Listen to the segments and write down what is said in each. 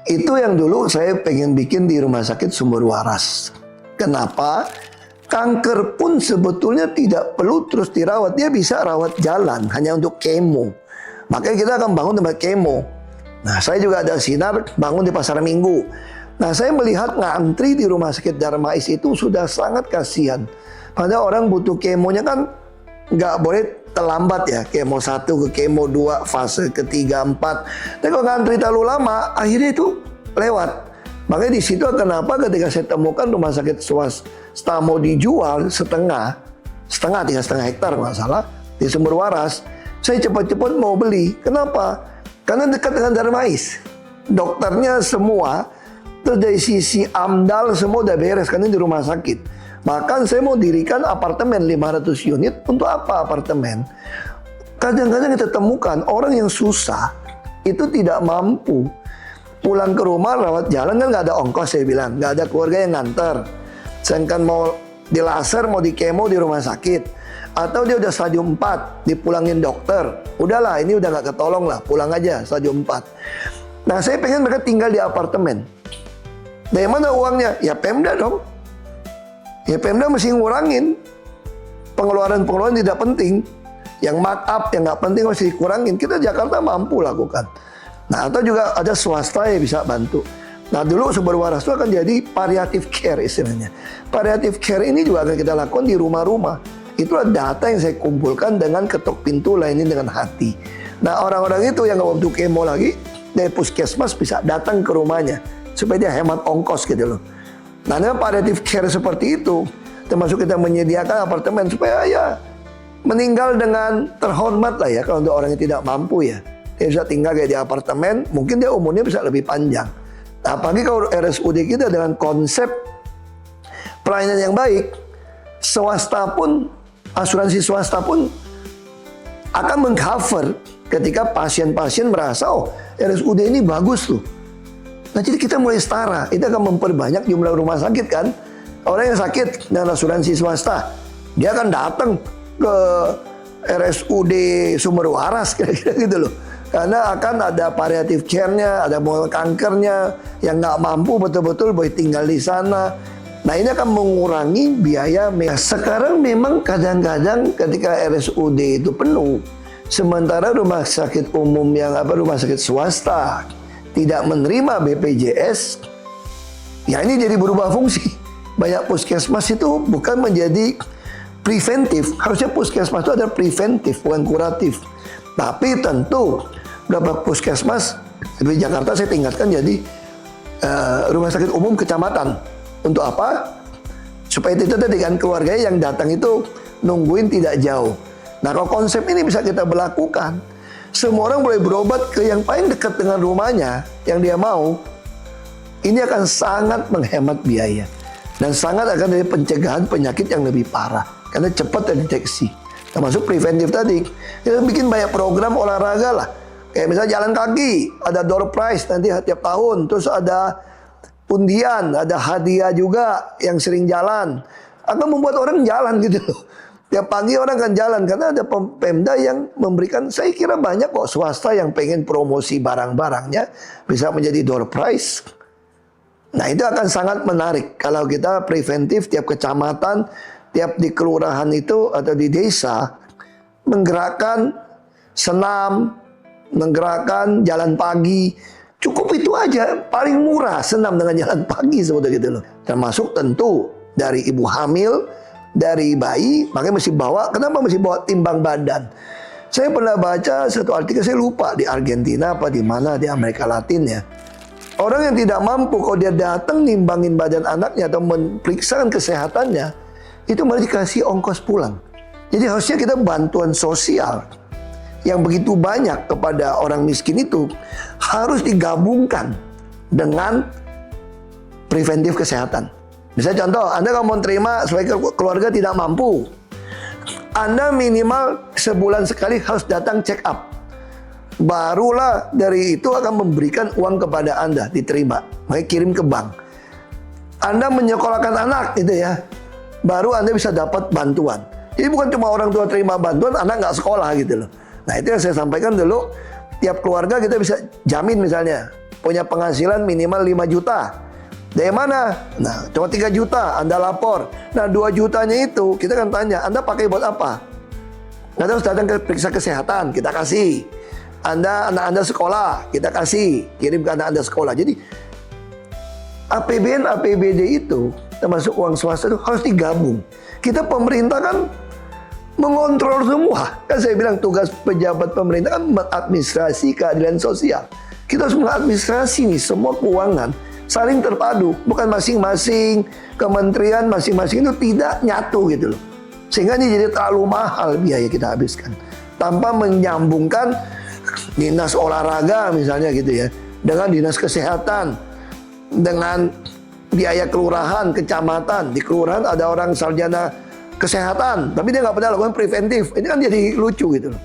Itu yang dulu saya pengen bikin di Rumah Sakit Sumber Waras. Kenapa? Kanker pun sebetulnya tidak perlu terus dirawat. Dia bisa rawat jalan hanya untuk kemo. Makanya kita akan bangun tempat kemo. Nah, saya juga ada sinar bangun di Pasar Minggu. Nah, saya melihat ngantri di Rumah Sakit Darmais itu sudah sangat kasihan. Padahal orang butuh kemonya kan nggak boleh terlambat ya. Kemo 1 ke kemo 2, fase ketiga, 4. Tapi kalau ngantri terlalu lama, akhirnya itu lewat. Makanya di situ kenapa ketika saya temukan rumah sakit swasta mau dijual setengah 3,5 hektar nggak salah di Sumber Waras, saya cepat-cepat mau beli. Kenapa? Karena dekat dengan Darmais. Dokternya semua, terus dari sisi AMDAL semua udah beres karena di rumah sakit. Bahkan saya mau dirikan apartemen 500 unit. Untuk apa apartemen? Kadang-kadang kita temukan orang yang susah itu tidak mampu pulang ke rumah rawat jalan, kan nggak ada ongkos, saya bilang nggak ada keluarga yang nganter. Sedangkan mau di laser, mau di kemo di rumah sakit, atau dia udah stadium 4 dipulangin dokter, udahlah ini udah nggak ketolong lah, pulang aja stadium 4. Nah, saya pengen mereka tinggal di apartemen. Dari mana uangnya? Ya Pemda dong. Ya Pemda mesti ngurangin pengeluaran tidak penting, yang markup yang nggak penting mesti dikurangin. Kita Jakarta mampu lakukan. Nah, atau juga ada swasta yang bisa bantu. Nah, dulu Sumber Waras itu akan jadi palliative care istilahnya. Palliative care ini juga akan kita lakukan di rumah-rumah. Itulah data yang saya kumpulkan dengan ketok pintu lainin dengan hati. Nah, orang-orang itu yang nggak waktu kemo lagi, dari puskesmas bisa datang ke rumahnya supaya dia hemat ongkos gitu loh. Nah, dengan palliative care seperti itu, termasuk kita menyediakan apartemen supaya ya meninggal dengan terhormat lah ya, kalau untuk orang yang tidak mampu ya. Dia bisa tinggal kayak di apartemen, mungkin dia umurnya bisa lebih panjang. Nah, apalagi kalau RSUD kita dengan konsep pelayanan yang baik, swasta pun, asuransi swasta pun akan mengcover ketika pasien-pasien merasa, oh RSUD ini bagus tuh. Nah, jadi kita mulai setara, itu akan memperbanyak jumlah rumah sakit kan. Orang yang sakit dengan asuransi swasta, dia akan datang ke RSUD Sumber Waras kira-kira gitu loh. Karena akan ada palliative care-nya, ada kankernya yang nggak mampu betul-betul boleh tinggal di sana. Nah, ini akan mengurangi biaya. Sekarang memang kadang-kadang ketika RSUD itu penuh, sementara rumah sakit umum rumah sakit swasta tidak menerima BPJS, ya ini jadi berubah fungsi. Banyak puskesmas itu bukan menjadi preventif. Harusnya puskesmas itu ada preventif, bukan kuratif. Tapi tentu beberapa puskesmas di Jakarta saya tingkatkan jadi rumah sakit umum kecamatan. Untuk apa? Supaya itu tadi kan keluarga yang datang itu nungguin tidak jauh. Nah, kalau konsep ini bisa kita berlakukan, semua orang boleh berobat ke yang paling dekat dengan rumahnya yang dia mau. Ini akan sangat menghemat biaya dan sangat akan dari pencegahan penyakit yang lebih parah karena cepat terdeteksi. Termasuk preventif tadi. Kita bikin banyak program olahraga lah. Kayak misalnya jalan kaki, ada door prize nanti tiap tahun. Terus ada undian, ada hadiah juga yang sering jalan. Akan membuat orang jalan gitu loh. Tiap pagi orang akan jalan karena ada Pemda yang memberikan. Saya kira banyak kok swasta yang pengen promosi barang-barangnya bisa menjadi door prize. Nah, itu akan sangat menarik kalau kita preventif tiap kecamatan, tiap di kelurahan itu atau di desa menggerakkan senam, menggerakkan jalan pagi. Cukup itu aja, paling murah senam dengan jalan pagi sebetulnya gitu loh. Termasuk tentu dari ibu hamil, dari bayi, makanya mesti bawa. Kenapa mesti bawa timbang badan? Saya pernah baca satu artikel, saya lupa di Argentina apa di mana di Amerika Latin ya. Orang yang tidak mampu kalau dia datang nimbangin badan anaknya atau memeriksakan kesehatannya, itu malah dikasih ongkos pulang. Jadi harusnya kita bantuan sosial yang begitu banyak kepada orang miskin itu harus digabungkan dengan preventif kesehatan. Misalnya contoh, Anda kalau mau terima supaya keluarga tidak mampu, Anda minimal sebulan sekali harus datang check up. Barulah dari itu akan memberikan uang kepada Anda, diterima, makanya kirim ke bank. Anda menyekolahkan anak itu ya, baru Anda bisa dapat bantuan. Jadi bukan cuma orang tua terima bantuan, anak nggak sekolah gitu loh. Nah, itu yang saya sampaikan dulu, tiap keluarga kita bisa jamin misalnya punya penghasilan minimal 5 juta. Dari mana? Nah, cuma 3 juta, Anda lapor. Nah, 2 jutanya itu, kita kan tanya, Anda pakai buat apa? Anda harus datang ke periksa kesehatan, kita kasih. Anak Anda sekolah, kita kasih. Kirim ke anak Anda sekolah. Jadi, APBN, APBD itu, termasuk uang swasta itu harus digabung. Kita pemerintah kan mengontrol semua. Kan saya bilang tugas pejabat pemerintah kan mengadministrasi keadilan sosial. Kita harus mengadministrasi nih semua keuangan saling terpadu, bukan masing-masing kementerian masing-masing itu tidak nyatu gitu loh. Sehingga ini jadi terlalu mahal biaya kita habiskan tanpa menyambungkan dinas olahraga misalnya gitu ya dengan dinas kesehatan, dengan biaya kelurahan, kecamatan. Di kelurahan ada orang sarjana kesehatan, tapi dia nggak pernah lakukan preventif. Ini kan jadi lucu gitu loh.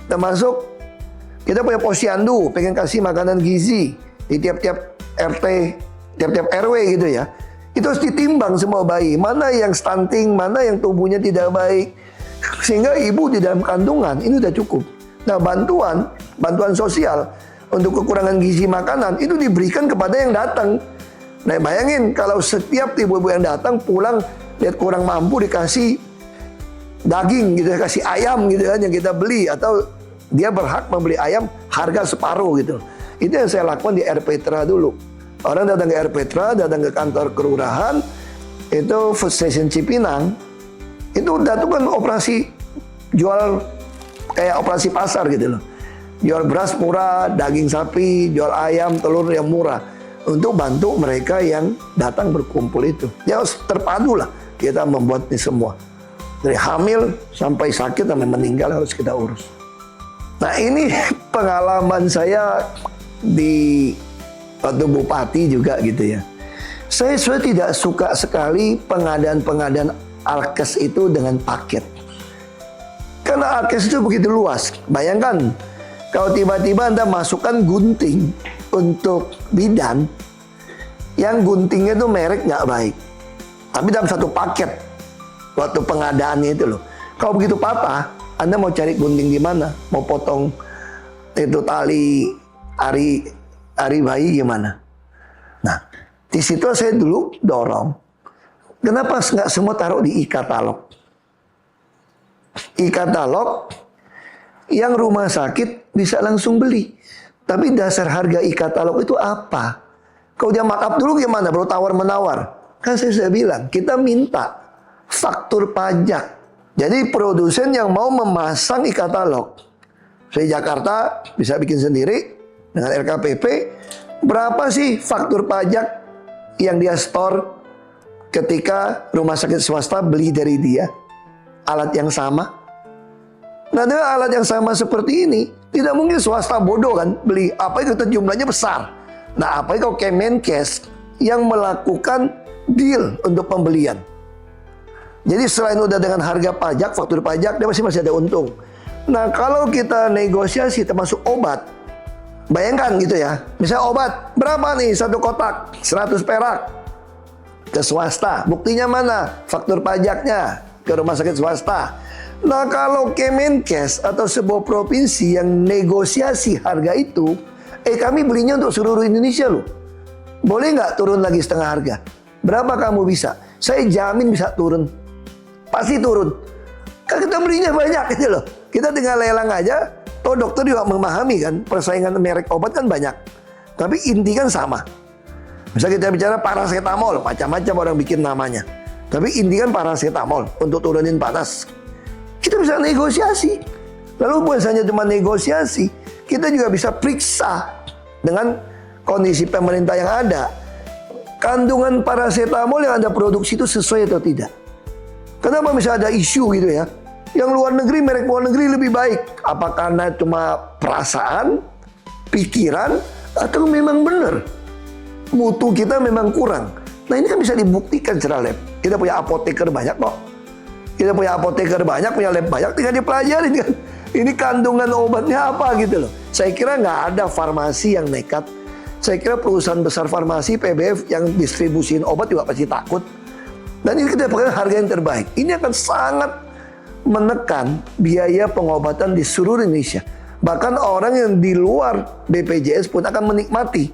Termasuk kita punya posyandu, pengen kasih makanan gizi di tiap-tiap RT, tiap-tiap RW gitu ya. Itu harus ditimbang semua bayi, mana yang stunting, mana yang tubuhnya tidak baik. Sehingga ibu di dalam kandungan ini udah cukup. Nah, bantuan sosial untuk kekurangan gizi makanan itu diberikan kepada yang datang. Nah, bayangin kalau setiap ibu-ibu yang datang pulang lihat kurang mampu dikasih daging gitu ya, kasih ayam gitu kan yang kita beli, atau dia berhak membeli ayam harga separuh gitu. Itu yang saya lakukan di RPTRA dulu. Orang datang ke RPTRA, datang ke kantor kelurahan, itu Food Station Cipinang, itu itu kan operasi jual kayak operasi pasar gitu loh. Jual beras murah, daging sapi, jual ayam, telur yang murah. Untuk bantu mereka yang datang berkumpul itu. Ya harus terpadu lah kita membuat ini semua. Dari hamil sampai sakit sampai meninggal harus kita urus. Nah, ini pengalaman saya di waktu bupati juga gitu ya. Saya tidak suka sekali pengadaan alkes itu dengan paket. Karena alkes itu begitu luas. Bayangkan kalau tiba-tiba Anda masukkan gunting untuk bidan, yang guntingnya itu merek nggak baik, tapi dalam satu paket waktu pengadaannya itu loh. Kalau begitu patah, Anda mau cari gunting di mana? Mau potong itu tali ari bayi gimana? Nah, di situ saya dulu dorong, kenapa nggak semua taruh di e-katalog? E-katalog yang rumah sakit bisa langsung beli. Tapi dasar harga e-katalog itu apa? Kalau dia markup dulu gimana? Baru tawar-menawar. Kan saya sudah bilang, kita minta faktur pajak. Jadi produsen yang mau memasang e-katalog, saya Jakarta bisa bikin sendiri dengan LKPP. Berapa sih faktur pajak yang dia store ketika rumah sakit swasta beli dari dia? Alat yang sama. Nah, dengan alat yang sama seperti ini, tidak mungkin swasta bodoh kan beli. Apa itu jumlahnya besar. Nah, apa kalau Kemenkes yang melakukan deal untuk pembelian. Jadi selain udah dengan harga pajak, faktur pajak, dia masih ada untung. Nah, kalau kita negosiasi termasuk obat, bayangkan gitu ya, misalnya obat, berapa nih satu kotak? 100 perak ke swasta. Buktinya mana? Faktur pajaknya ke rumah sakit swasta. Nah, kalau Kemenkes atau sebuah provinsi yang negosiasi harga itu, kami belinya untuk seluruh Indonesia loh. Boleh nggak turun lagi setengah harga? Berapa kamu bisa? Saya jamin bisa turun. Pasti turun. Kan kita belinya banyak gitu loh. Kita tinggal lelang aja. Toh dokter juga memahami kan, persaingan merek obat kan banyak. Tapi inti kan sama. Misal kita bicara paracetamol, macam-macam orang bikin namanya. Tapi inti kan paracetamol untuk turunin panas. Kita bisa negosiasi. Lalu bukan hanya cuma negosiasi, kita juga bisa periksa dengan kondisi pemerintah yang ada. Kandungan paracetamol yang Anda produksi itu sesuai atau tidak. Kenapa misalnya ada isu gitu ya, yang luar negeri, merek luar negeri lebih baik. Apa karena cuma perasaan, pikiran, atau memang benar mutu kita memang kurang. Nah, ini kan bisa dibuktikan secara lab. Kita punya apoteker banyak kok. Kita punya apoteker banyak, punya lab banyak, tinggal dipelajarin kan. Ini kandungan obatnya apa gitu loh. Saya kira nggak ada farmasi yang nekat. Saya kira perusahaan besar farmasi, PBF yang distribusiin obat juga pasti takut. Dan ini kita pakai harga yang terbaik. Ini akan sangat menekan biaya pengobatan di seluruh Indonesia. Bahkan orang yang di luar BPJS pun akan menikmati.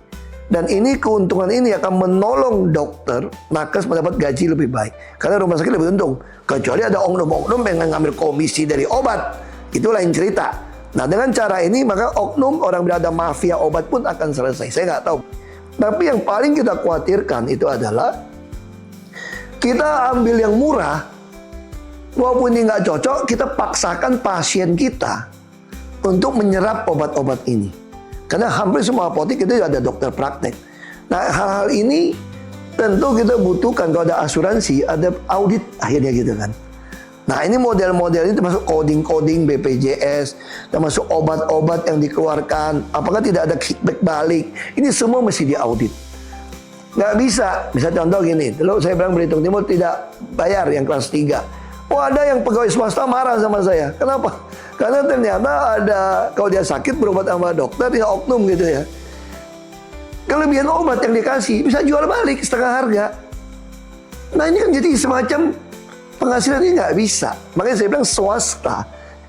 Dan ini keuntungan ini akan menolong dokter nakes mendapat gaji lebih baik. Karena rumah sakit lebih untung. Kecuali ada oknum-oknum yang ngambil komisi dari obat. Itu lain cerita. Nah dengan cara ini maka oknum orang berada mafia obat pun akan selesai. Saya nggak tahu. Tapi yang paling kita khawatirkan itu adalah kita ambil yang murah. Walaupun ini nggak cocok, kita paksakan pasien kita untuk menyerap obat-obat ini. Karena hampir semua apotek itu ada dokter praktek. Nah hal-hal ini tentu kita butuhkan. Kalau ada asuransi, ada audit akhirnya gitu kan. Nah ini model-model ini termasuk coding-coding BPJS, termasuk obat-obat yang dikeluarkan. Apakah tidak ada kickback balik? Ini semua mesti diaudit. Nggak bisa. Bisa contoh gini, dulu saya bilang Belitung Timur tidak bayar yang kelas 3. Oh ada yang pegawai swasta marah sama saya. Kenapa? Karena ternyata ada, kalau dia sakit berobat sama dokter, dia oknum gitu ya. Kelebihan obat yang dikasih bisa jual balik setengah harga. Nah ini kan jadi semacam penghasilan ini nggak bisa. Makanya saya bilang swasta,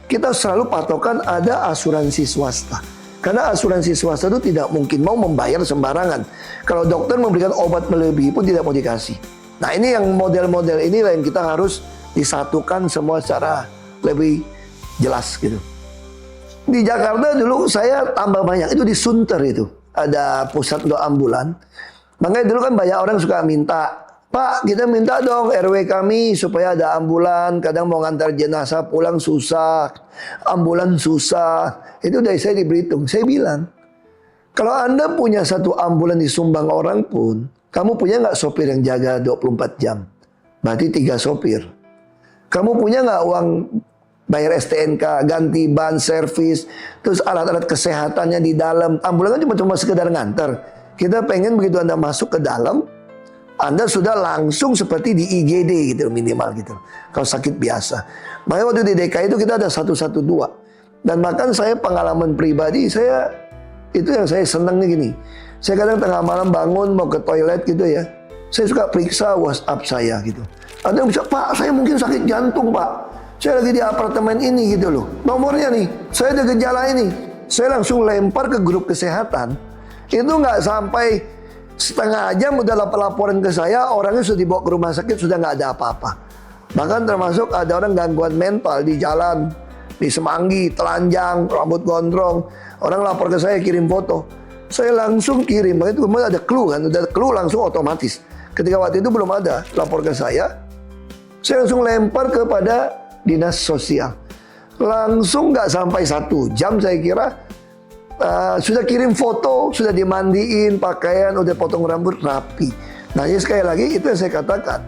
kita selalu patokan ada asuransi swasta. Karena asuransi swasta itu tidak mungkin mau membayar sembarangan. Kalau dokter memberikan obat melebihi pun tidak mau dikasih. Nah ini yang model-model inilah yang kita harus disatukan semua secara lebih jelas gitu. Di Jakarta dulu saya tambah banyak, itu di Sunter itu. Ada pusat untuk ambulan. Makanya dulu kan banyak orang suka minta, Pak kita minta dong RW kami supaya ada ambulan. Kadang mau ngantar jenazah pulang susah, ambulan susah. Itu dari saya di Belitung. Saya bilang, kalau Anda punya satu ambulan disumbang orang pun, kamu punya nggak sopir yang jaga 24 jam? Berarti 3 sopir. Kamu punya nggak uang bayar STNK, ganti ban, servis, terus alat-alat kesehatannya di dalam. Ambulan kan cuma sekedar nganter. Kita pengen begitu Anda masuk ke dalam, Anda sudah langsung seperti di IGD gitu minimal gitu. Kalau sakit biasa. Makanya waktu di DKI itu kita ada 112. Dan bahkan saya pengalaman pribadi, itu yang saya senang nih gini. Saya kadang tengah malam bangun mau ke toilet gitu ya. Saya suka periksa WhatsApp saya gitu. Ada yang bisa, Pak saya mungkin sakit jantung Pak. Saya lagi di apartemen ini gitu loh. Nomornya nih, saya ada gejala ini. Saya langsung lempar ke grup kesehatan. Itu nggak sampai setengah jam udah laporan ke saya, orangnya sudah dibawa ke rumah sakit, sudah nggak ada apa-apa. Bahkan termasuk ada orang gangguan mental di jalan, di Semanggi, telanjang, rambut gondrong. Orang lapor ke saya, kirim foto. Saya langsung kirim, itu kemudian ada clue kan, udah clue langsung otomatis. Ketika waktu itu belum ada, lapor ke saya langsung lempar kepada dinas sosial. Langsung nggak sampai 1 jam saya kira sudah kirim foto, sudah dimandiin, pakaian, udah potong rambut rapi. Nah ini sekali lagi itu yang saya katakan.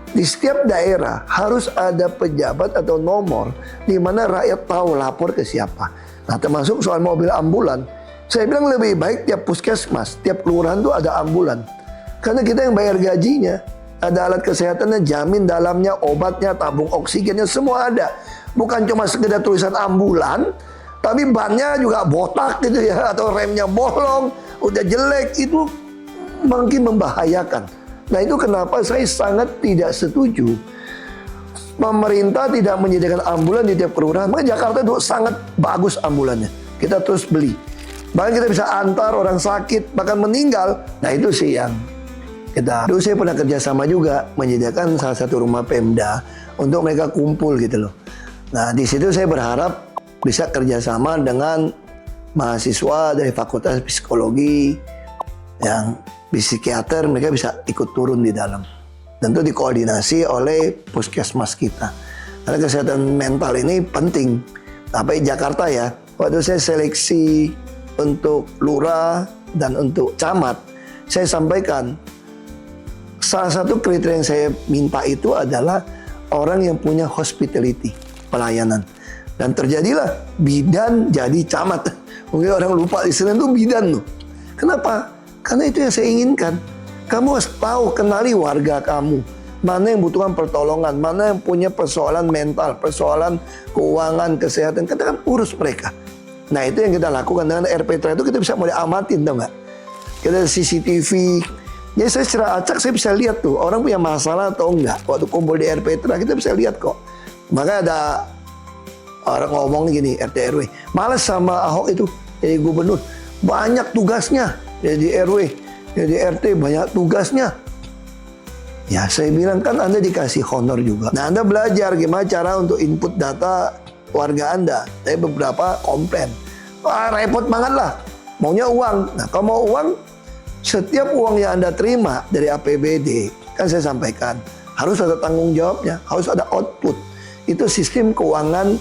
Di setiap daerah harus ada pejabat atau nomor di mana rakyat tahu lapor ke siapa. Nah termasuk soal mobil ambulan. Saya bilang lebih baik tiap puskesmas, tiap kelurahan itu ada ambulan. Karena kita yang bayar gajinya. Ada alat kesehatannya, jamin dalamnya, obatnya, tabung oksigennya, semua ada. Bukan cuma sekedar tulisan ambulan, tapi bannya juga botak gitu ya, atau remnya bolong, udah jelek, itu mungkin membahayakan. Nah itu kenapa saya sangat tidak setuju pemerintah tidak menyediakan ambulan di tiap kelurahan. Makanya Jakarta itu sangat bagus ambulannya. Kita terus beli. Bahkan kita bisa antar orang sakit, bahkan meninggal. Nah itu sih yang dulu saya pernah kerjasama juga menyediakan salah satu rumah Pemda untuk mereka kumpul gitu loh. Nah di situ saya berharap bisa kerjasama dengan mahasiswa dari Fakultas Psikologi yang psikiater, mereka bisa ikut turun di dalam. Tentu dikoordinasi oleh puskesmas kita. Karena kesehatan mental ini penting. Tapi Jakarta ya, waktu saya seleksi untuk lurah dan untuk camat, saya sampaikan salah satu kriteria yang saya minta itu adalah orang yang punya hospitality, pelayanan. Dan terjadilah bidan jadi camat. Mungkin orang lupa istilah itu bidan loh. Kenapa? Karena itu yang saya inginkan. Kamu harus tahu, kenali warga kamu. Mana yang butuhkan pertolongan, mana yang punya persoalan mental, persoalan keuangan, kesehatan. Kita kan urus mereka. Nah itu yang kita lakukan dengan RPTRA itu kita bisa mulai amatin, tau nggak? Kita CCTV. Jadi saya secara acak saya bisa lihat tuh orang punya masalah atau enggak. Waktu kumpul di RPTRA kita bisa lihat kok. Makanya ada orang ngomong gini RT RW, males sama Ahok itu jadi gubernur, banyak tugasnya jadi RW. Jadi RT banyak tugasnya. Ya saya bilang kan Anda dikasih honor juga. Nah Anda belajar gimana cara untuk input data warga Anda. Tapi beberapa komplain. Wah repot banget lah. Maunya uang. Nah kalau mau uang, setiap uang yang Anda terima dari APBD, kan saya sampaikan, harus ada tanggung jawabnya, harus ada output. Itu sistem keuangan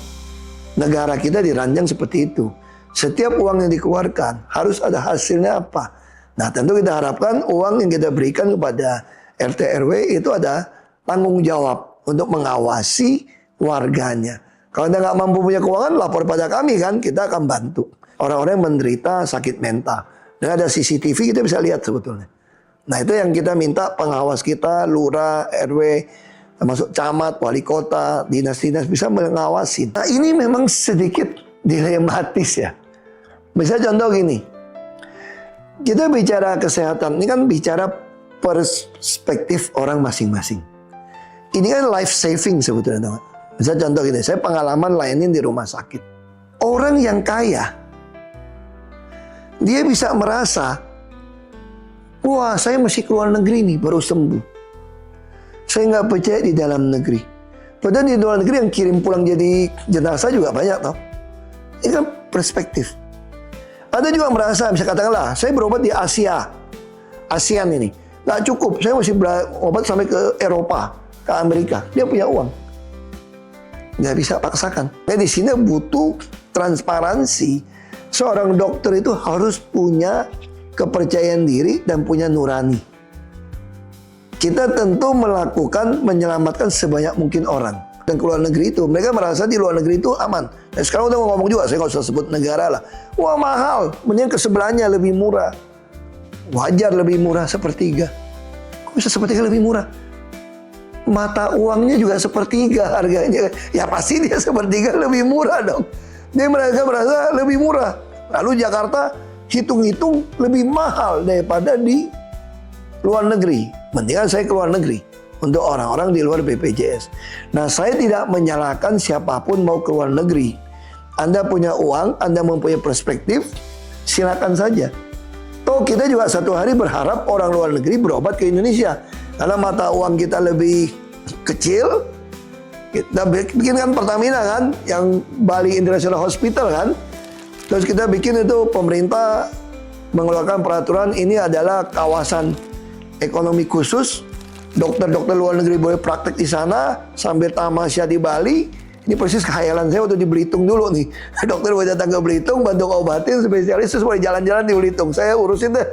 negara kita dirancang seperti itu. Setiap uang yang dikeluarkan harus ada hasilnya apa. Nah tentu kita harapkan uang yang kita berikan kepada RT RW itu ada tanggung jawab untuk mengawasi warganya. Kalau Anda nggak mampu punya keuangan, lapor pada kami kan, kita akan bantu. Orang-orang yang menderita sakit mental. Dan ada CCTV kita bisa lihat sebetulnya. Nah itu yang kita minta pengawas kita, lurah, RW, termasuk camat, wali kota, dinas-dinas bisa mengawasi. Nah ini memang sedikit dilematis ya. Misalnya contoh gini, kita bicara kesehatan, ini kan bicara perspektif orang masing-masing. Ini kan life saving sebetulnya teman. Misalnya contoh gini, saya pengalaman layanin di rumah sakit. Orang yang kaya, dia bisa merasa, wah saya mesti keluar negeri nih baru sembuh. Saya nggak percaya di dalam negeri. Padahal di luar negeri yang kirim pulang jadi jenazah juga banyak tau. Ini kan perspektif. Ada juga merasa, bisa katakanlah, saya berobat di ASEAN ini. Nggak cukup, saya masih berobat sampai ke Eropa, ke Amerika. Dia punya uang. Nggak bisa paksakan. Nah di sini butuh transparansi. Seorang dokter itu harus punya kepercayaan diri dan punya nurani. Kita tentu menyelamatkan sebanyak mungkin orang. Dan ke luar negeri itu, mereka merasa di luar negeri itu aman. Nah sekarang udah ngomong juga, saya nggak usah sebut negara lah. Wah mahal, mending ke sebelahnya lebih murah. Wajar lebih murah sepertiga. Kok bisa sepertiga lebih murah? Mata uangnya juga sepertiga harganya. Ya pasti dia sepertiga lebih murah dong. Dia merasa lebih murah. Lalu Jakarta hitung-hitung lebih mahal daripada di luar negeri. Mendingan saya ke luar negeri. Untuk orang-orang di luar BPJS. Nah saya tidak menyalahkan siapapun mau ke luar negeri. Anda punya uang, Anda mempunyai perspektif, silakan saja. Toh kita juga satu hari berharap orang luar negeri berobat ke Indonesia. Karena mata uang kita lebih kecil. Kita bikinkan Pertamina kan, yang Bali International Hospital kan. Terus kita bikin itu, pemerintah mengeluarkan peraturan ini adalah kawasan ekonomi khusus. Dokter-dokter luar negeri boleh praktek di sana sambil tamasya di Bali. Ini persis khayalan saya waktu di Belitung dulu nih. Dokter boleh datang ke Belitung, bantu obatin, spesialis terus boleh jalan-jalan di Belitung. Saya urusin deh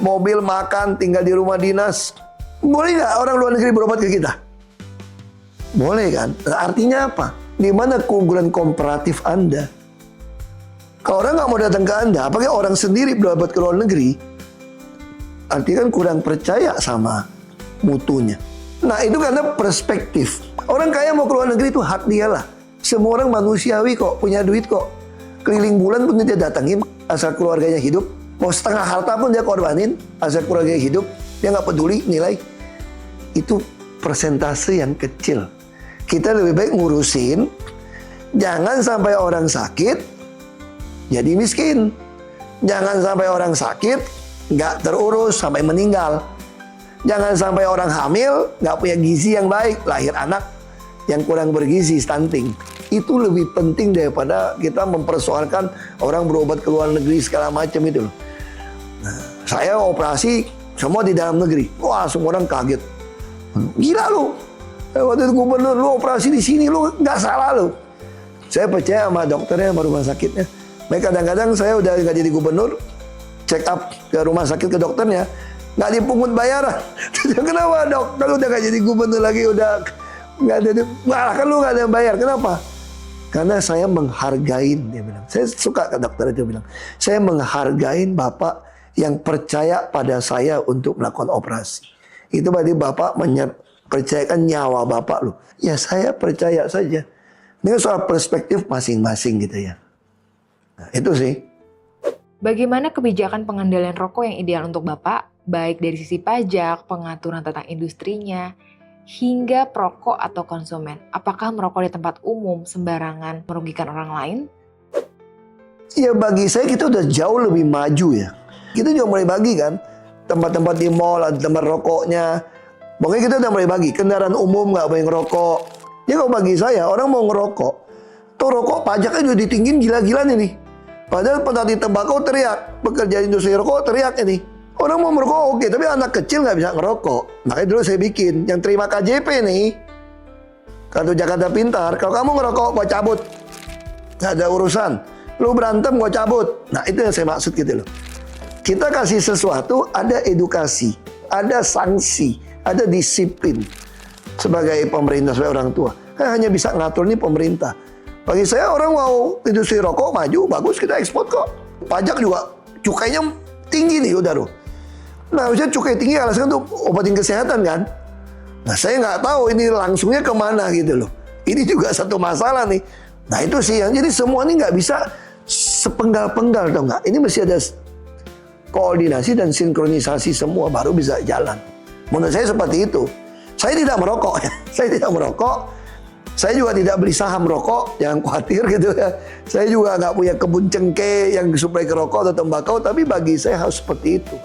mobil, makan, tinggal di rumah dinas. Boleh nggak orang luar negeri berobat ke kita? Boleh kan? Artinya apa? Di mana keunggulan komparatif Anda? Kalau orang nggak mau datang ke Anda, apalagi orang sendiri berobat ke luar negeri, artinya kan kurang percaya sama mutunya. Nah itu karena perspektif. Orang kaya mau ke luar negeri itu hak dia lah. Semua orang manusiawi kok, punya duit kok. Keliling bulan pun dia datangin asal keluarganya hidup. Mau setengah harta pun dia korbanin asal keluarganya hidup. Dia nggak peduli nilai. Itu persentase yang kecil. Kita lebih baik ngurusin, jangan sampai orang sakit jadi miskin. Jangan sampai orang sakit nggak terurus sampai meninggal. Jangan sampai orang hamil nggak punya gizi yang baik, lahir anak yang kurang bergizi, stunting. Itu lebih penting daripada kita mempersoalkan orang berobat ke luar negeri segala macam itu loh. Nah, saya operasi semua di dalam negeri. Wah, semua orang kaget. Gila lu. Waktu itu gubernur lu operasi di sini, lu nggak salah lu. Saya percaya sama dokternya, sama rumah sakitnya. Baik, kadang-kadang saya udah nggak jadi gubernur, check up ke rumah sakit ke dokternya, nggak dipungut bayaran. Kenapa dok? Kalau udah nggak jadi gubernur lagi, udah nggak ada, malah kan lu nggak ada yang bayar. Kenapa? Karena saya menghargain, dia bilang. Saya suka ke dokter itu bilang, saya menghargain bapak yang percaya pada saya untuk melakukan operasi. Itu berarti bapak percayakan nyawa bapak lu. Ya saya percaya saja. Ini soal perspektif masing-masing gitu ya. Nah, itu sih. Bagaimana kebijakan pengendalian rokok yang ideal untuk Bapak, baik dari sisi pajak, pengaturan tentang industrinya, hingga perokok atau konsumen? Apakah merokok di tempat umum sembarangan merugikan orang lain? Ya bagi saya kita udah jauh lebih maju ya. Kita juga mulai bagi kan. tempat-tempat di mall ada tempat rokoknya. Pokoknya kita udah mulai bagi, kendaraan umum nggak boleh ngerokok. Ya kalau bagi saya, orang mau ngerokok, tuh rokok pajaknya udah ditinggin gila-gilaan ini. Padahal petani tembakau teriak, pekerja industri rokok teriak ini. Orang mau merokok oke, tapi anak kecil nggak bisa ngerokok. Makanya dulu saya bikin, yang terima KJP nih, Kartu Jakarta Pintar, kalau kamu ngerokok, gua cabut. Nggak ada urusan. Lu berantem, gua cabut. Nah itu yang saya maksud gitu loh. Kita kasih sesuatu, ada edukasi, ada sanksi, ada disiplin. Sebagai pemerintah, sebagai orang tua. Hanya bisa ngatur ini pemerintah. Bagi saya orang mau industri rokok maju, bagus kita ekspor kok. Pajak juga, cukainya tinggi nih udah loh. Nah maksudnya cukai tinggi alasan untuk obatin kesehatan kan. Nah saya nggak tahu ini langsungnya kemana gitu loh. Ini juga satu masalah nih. Nah itu sih yang jadi semua ini nggak bisa sepenggal-penggal tau nggak. Ini mesti ada koordinasi dan sinkronisasi semua baru bisa jalan. Menurut saya seperti itu. Saya tidak merokok ya. Saya tidak merokok. Saya juga tidak beli saham rokok, jangan khawatir gitu ya. Saya juga nggak punya kebun cengkeh yang suplai ke rokok atau tembakau, tapi bagi saya harus seperti itu.